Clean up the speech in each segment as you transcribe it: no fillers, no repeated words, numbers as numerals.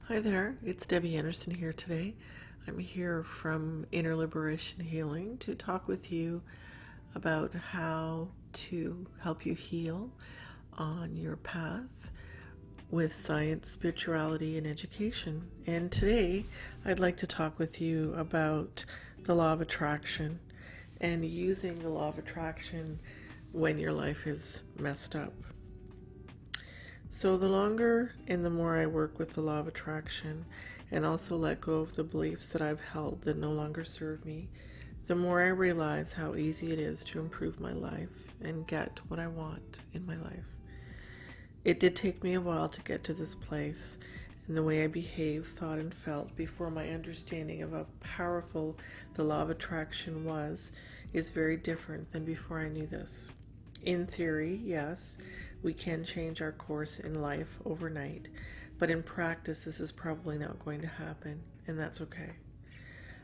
Hi there, it's Debbie Anderson here today. I'm here from Inner Liberation Healing to talk with you about how to help you heal on your path with science, spirituality, and education. And today I'd like to talk with you about the law of attraction and using the law of attraction when your life is messed up. So the longer and the more I work with the law of attraction and also let go of the beliefs that I've held that no longer serve me, the more I realize how easy it is to improve my life and get what I want in my life. It did take me a while to get to this place, and the way I behaved, thought, and felt before my understanding of how powerful the law of attraction was is very different than before I knew this. In theory, yes, we can change our course in life overnight, but in practice, this is probably not going to happen, and that's okay.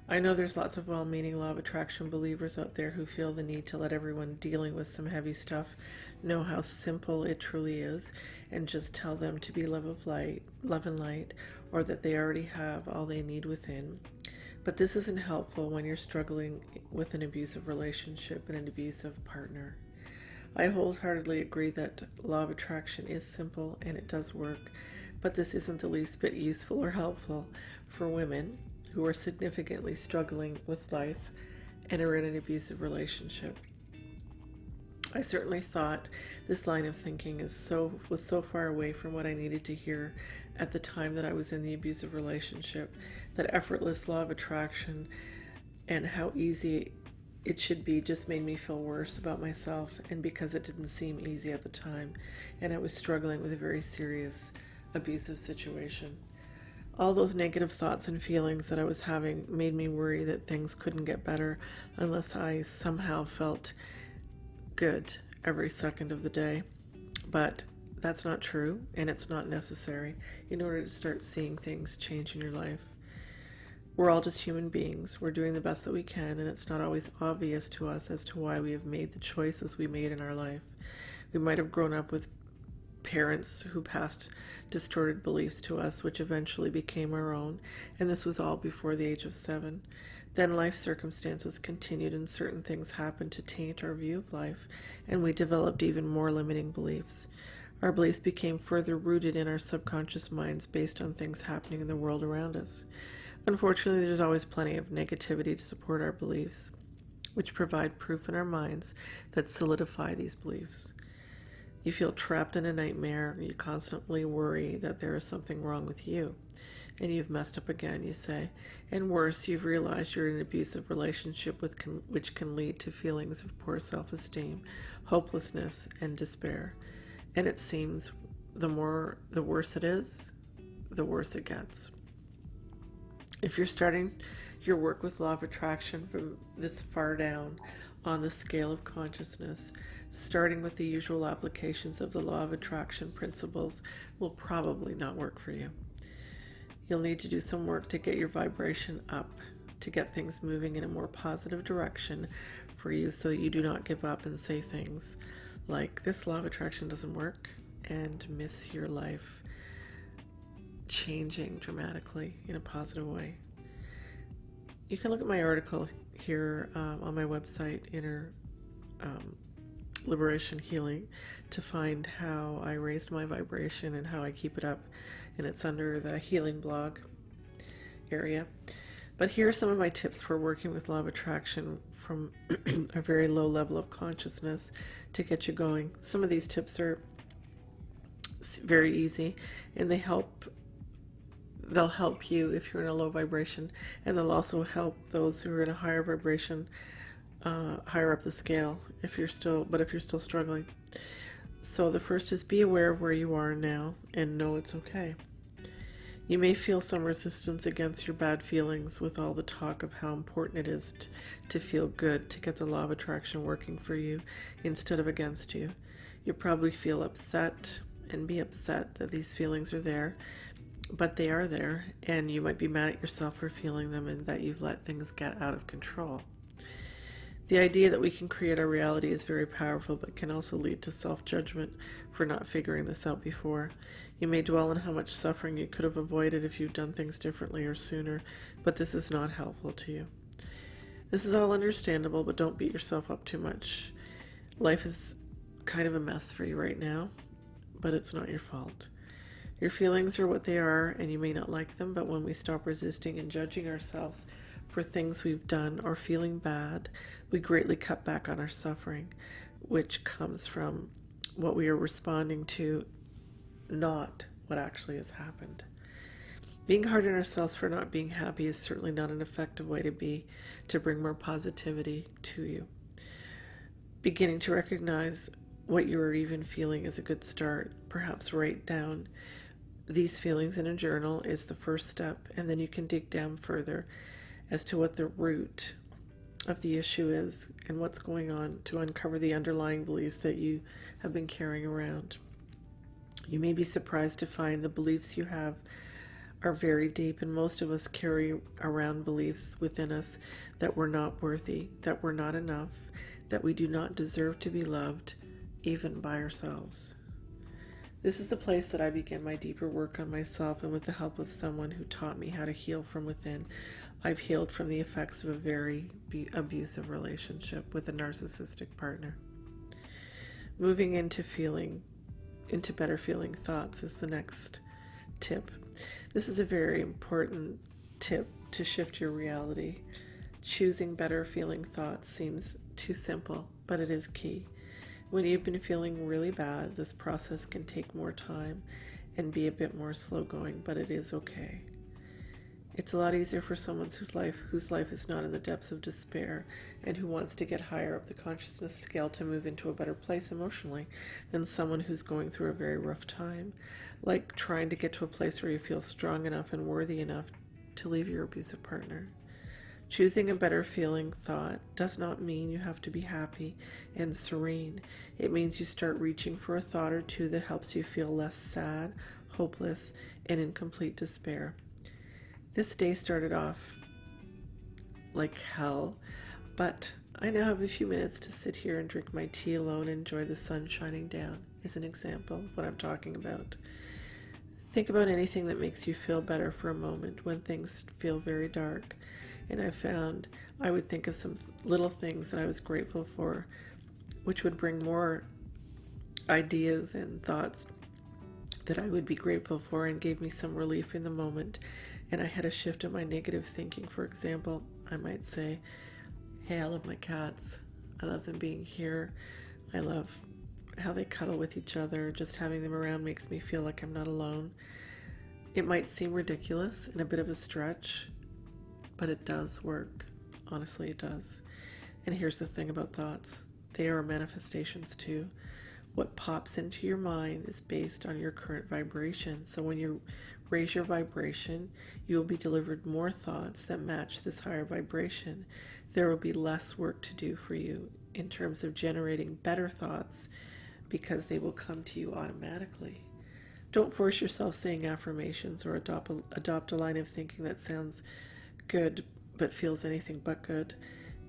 I know there's lots of well-meaning law of attraction believers out there who feel the need to let everyone dealing with some heavy stuff know how simple it truly is, and just tell them to be love and light, or that they already have all they need within. But this isn't helpful when you're struggling with an abusive relationship and an abusive partner. I wholeheartedly agree that law of attraction is simple and it does work, but this isn't the least bit useful or helpful for women who are significantly struggling with life and are in an abusive relationship. I certainly thought this line of thinking was so far away from what I needed to hear at the time that I was in the abusive relationship, that effortless law of attraction and how easy it should be just made me feel worse about myself, and because it didn't seem easy at the time and I was struggling with a very serious abusive situation. All those negative thoughts and feelings that I was having made me worry that things couldn't get better unless I somehow felt good every second of the day. But that's not true, and it's not necessary in order to start seeing things change in your life. We're all just human beings. We're doing the best that we can, and it's not always obvious to us as to why we have made the choices we made in our life. We might have grown up with parents who passed distorted beliefs to us, which eventually became our own, and this was all before the age of 7. Then life circumstances continued, and certain things happened to taint our view of life, and we developed even more limiting beliefs. Our beliefs became further rooted in our subconscious minds based on things happening in the world around us. Unfortunately, there's always plenty of negativity to support our beliefs, which provide proof in our minds that solidify these beliefs. You feel trapped in a nightmare. You constantly worry that there is something wrong with you, and you've messed up again, you say. And worse, you've realized you're in an abusive relationship which can lead to feelings of poor self-esteem, hopelessness, and despair. And it seems the worse it is, the worse it gets. If you're starting your work with law of attraction from this far down on the scale of consciousness, starting with the usual applications of the law of attraction principles will probably not work for you. You'll need to do some work to get your vibration up, to get things moving in a more positive direction for you, so you do not give up and say things like, this law of attraction doesn't work, and miss your life changing dramatically in a positive way. You can look at my article here on my website, Inner Liberation Healing, to find how I raised my vibration and how I keep it up, and it's under the healing blog area. But here are some of my tips for working with law of attraction from a very low level of consciousness to get you going. Some of these tips are very easy, and they'll help you if you're in a low vibration, and they'll also help those who are in a higher vibration, higher up the scale, if you're still struggling. So the first is, be aware of where you are now and know it's okay. You may feel some resistance against your bad feelings with all the talk of how important it is to feel good, to get the law of attraction working for you instead of against you. You'll probably feel upset and be upset that these feelings are there, but they are there, and you might be mad at yourself for feeling them and that you've let things get out of control. The idea that we can create our reality is very powerful, but can also lead to self-judgment for not figuring this out before. You may dwell on how much suffering you could have avoided if you'd done things differently or sooner, but this is not helpful to you. This is all understandable, but don't beat yourself up too much. Life is kind of a mess for you right now, but it's not your fault. Your feelings are what they are, and you may not like them, but when we stop resisting and judging ourselves for things we've done or feeling bad, we greatly cut back on our suffering, which comes from what we are responding to, not what actually has happened. Being hard on ourselves for not being happy is certainly not an effective way to bring more positivity to you. Beginning to recognize what you are even feeling is a good start. Perhaps write down these feelings in a journal is the first step, and then you can dig down further as to what the root of the issue is and what's going on to uncover the underlying beliefs that you have been carrying around. You may be surprised to find the beliefs you have are very deep, and most of us carry around beliefs within us that we're not worthy, that we're not enough, that we do not deserve to be loved, even by ourselves. This is the place that I began my deeper work on myself, and with the help of someone who taught me how to heal from within, I've healed from the effects of a very abusive relationship with a narcissistic partner. Moving into better feeling thoughts is the next tip. This is a very important tip to shift your reality. Choosing better feeling thoughts seems too simple, but it is key. When you've been feeling really bad, this process can take more time and be a bit more slow going, but it is okay. It's a lot easier for someone whose life is not in the depths of despair and who wants to get higher up the consciousness scale to move into a better place emotionally than someone who's going through a very rough time, like trying to get to a place where you feel strong enough and worthy enough to leave your abusive partner. Choosing a better feeling thought does not mean you have to be happy and serene. It means you start reaching for a thought or two that helps you feel less sad, hopeless, and in complete despair. This day started off like hell, but I now have a few minutes to sit here and drink my tea alone and enjoy the sun shining down, is an example of what I'm talking about. Think about anything that makes you feel better for a moment when things feel very dark. And I found I would think of some little things that I was grateful for, which would bring more ideas and thoughts that I would be grateful for and gave me some relief in the moment. And I had a shift in my negative thinking. For example, I might say, hey, I love my cats. I love them being here. I love how they cuddle with each other. Just having them around makes me feel like I'm not alone. It might seem ridiculous and a bit of a stretch, but it does work. Honestly, it does. And here's the thing about thoughts. They are manifestations too. What pops into your mind is based on your current vibration. So when you raise your vibration, you will be delivered more thoughts that match this higher vibration. There will be less work to do for you in terms of generating better thoughts because they will come to you automatically. Don't force yourself saying affirmations or adopt a line of thinking that sounds good but feels anything but good.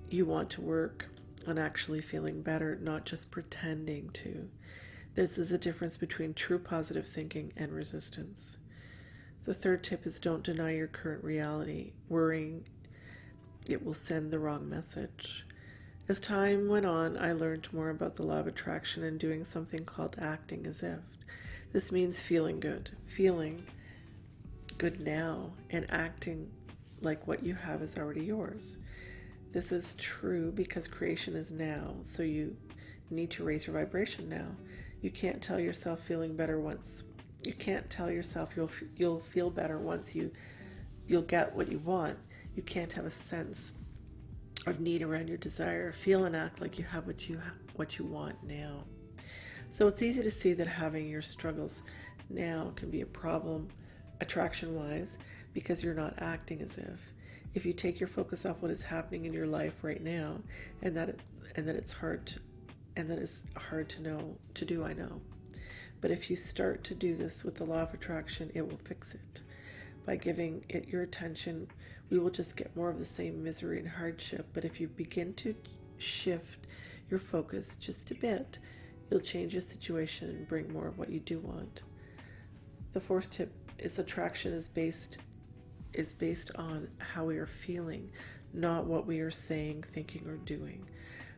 You want to work on actually feeling better, not just pretending to. This is a difference between true positive thinking and resistance. The third tip is don't deny your current reality. Worrying it will send the wrong message. As time went on, I learned more about the law of attraction and doing something called acting as if. This means feeling good now, and acting like what you have is already yours. This is true because creation is now, so you need to raise your vibration now. You can't tell yourself feeling better once. You can't tell yourself you'll feel better once you'll get what you want. You can't have a sense of need around your desire. Feel and act like you have what you want now. So it's easy to see that having your struggles now can be a problem attraction-wise because you're not acting as if. If you take your focus off what is happening in your life right now, and that it's hard to do, I know. But if you start to do this with the law of attraction, it will fix it. By giving it your attention, we will just get more of the same misery and hardship. But if you begin to shift your focus just a bit, you'll change your situation and bring more of what you do want. The fourth tip is attraction is based on how we are feeling, not what we are saying, thinking, or doing.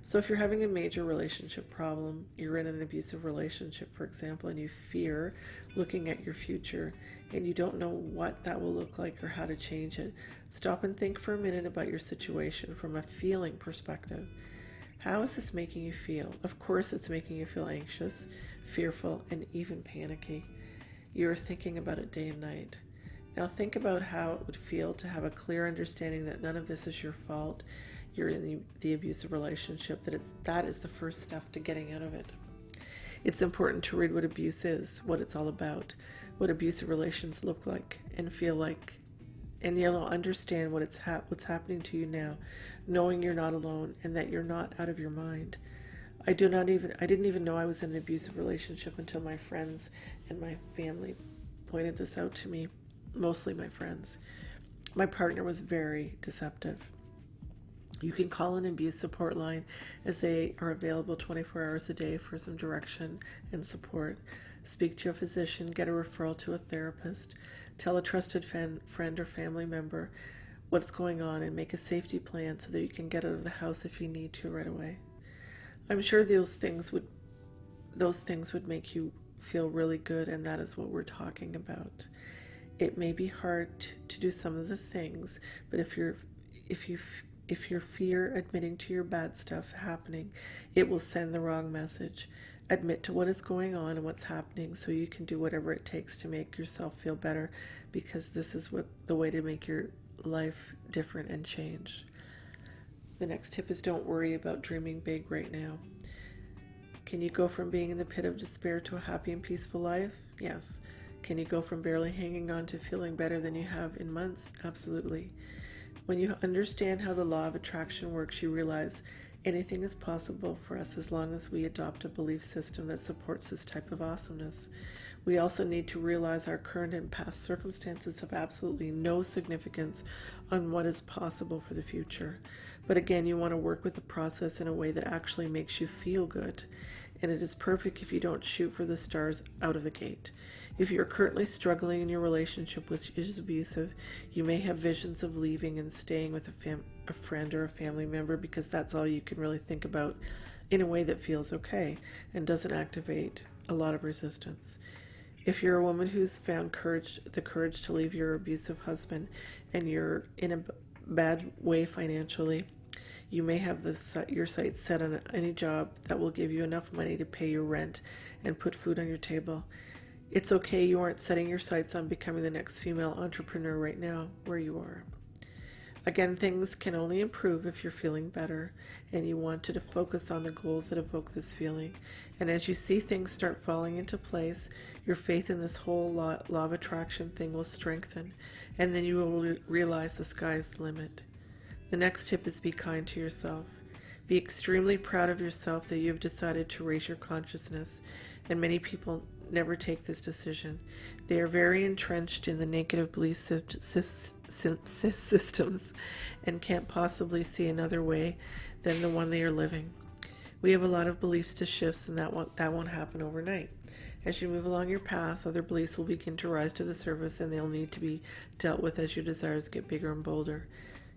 So if you're having a major relationship problem, you're in an abusive relationship, for example, and you fear looking at your future and you don't know what that will look like or how to change it, stop and think for a minute about your situation from a feeling perspective. How is this making you feel? Of course, it's making you feel anxious, fearful, and even panicky. You're thinking about it day and night. Now think about how it would feel to have a clear understanding that none of this is your fault. You're in the abusive relationship, that is the first step to getting out of it. It's important to read what abuse is, what it's all about, what abusive relations look like and feel like, and you'll understand what's happening to you now, knowing you're not alone and that you're not out of your mind. I didn't even know I was in an abusive relationship until my friends and my family pointed this out to me, mostly my friends. My partner was very deceptive. You can call an abuse support line, as they are available 24 hours a day for some direction and support. Speak to a physician, get a referral to a therapist, tell a trusted friend or family member what's going on, and make a safety plan so that you can get out of the house if you need to right away. I'm sure those things would make you feel really good, and that is what we're talking about. It may be hard to do some of the things, but if you fear admitting to your bad stuff happening, it will send the wrong message. Admit to what is going on and what's happening so you can do whatever it takes to make yourself feel better, because this is the way to make your life different and change. The next tip is don't worry about dreaming big right now. Can you go from being in the pit of despair to a happy and peaceful life? Yes. Can you go from barely hanging on to feeling better than you have in months? Absolutely. When you understand how the law of attraction works, you realize anything is possible for us as long as we adopt a belief system that supports this type of awesomeness. We also need to realize our current and past circumstances have absolutely no significance on what is possible for the future. But again, you want to work with the process in a way that actually makes you feel good. And it is perfect if you don't shoot for the stars out of the gate. If you're currently struggling in your relationship which is abusive, you may have visions of leaving and staying with a friend or a family member because that's all you can really think about in a way that feels okay and doesn't activate a lot of resistance. If you're a woman who's found the courage to leave your abusive husband and you're in a bad way financially, you may have your sights set on any job that will give you enough money to pay your rent and put food on your table. It's okay you aren't setting your sights on becoming the next female entrepreneur right now where you are. Again, things can only improve if you're feeling better and you want to focus on the goals that evoke this feeling. And as you see things start falling into place, your faith in this whole law of attraction thing will strengthen, and then you will realize the sky's the limit. The next tip is be kind to yourself. Be extremely proud of yourself that you've decided to raise your consciousness, and many people never take this decision. They are very entrenched in the negative belief systems and can't possibly see another way than the one they are living. We have a lot of beliefs to shift, and that won't happen overnight. As you move along your path, other beliefs will begin to rise to the surface, and they'll need to be dealt with as your desires get bigger and bolder.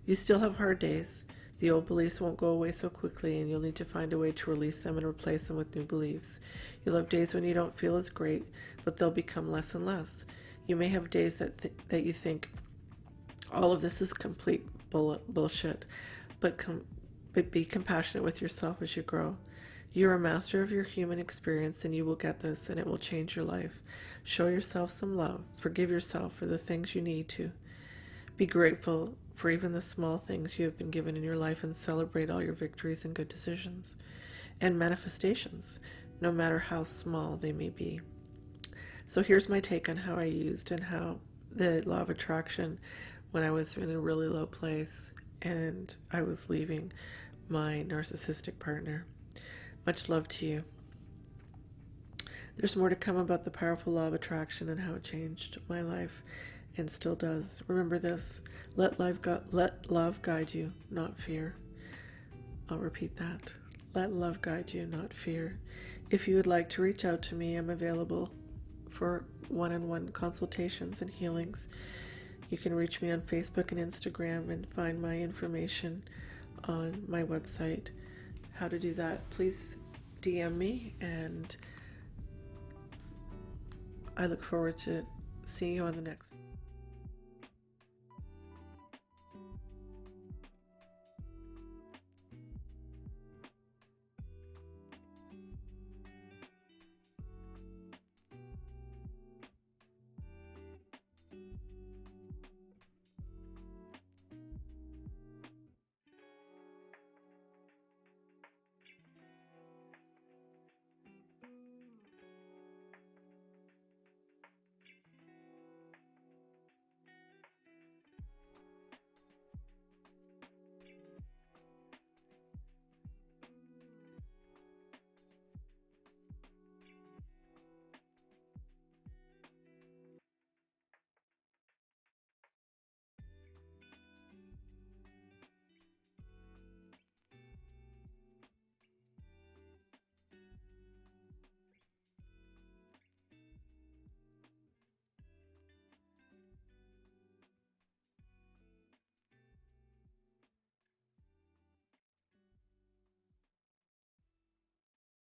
You still have hard days. The old beliefs won't go away so quickly, and you'll need to find a way to release them and replace them with new beliefs. You'll have days when you don't feel as great, but they'll become less and less. You may have days that you think all of this is complete bullshit, but be compassionate with yourself as you grow. You're a master of your human experience, and you will get this, and it will change your life. Show yourself some love. Forgive yourself for the things you need to. Be grateful for even the small things you have been given in your life, and celebrate all your victories and good decisions and manifestations, no matter how small they may be. So here's my take on how I used and how the law of attraction when I was in a really low place and I was leaving my narcissistic partner. Much love to you. There's more to come about the powerful law of attraction and how it changed my life and still does. Remember this: let love guide you, not fear. I'll repeat that. Let love guide you, not fear. If you would like to reach out to me, I'm available for one-on-one consultations and healings. You can reach me on Facebook and Instagram and find my information on my website. How to do that, please DM me, and I look forward to seeing you on the next.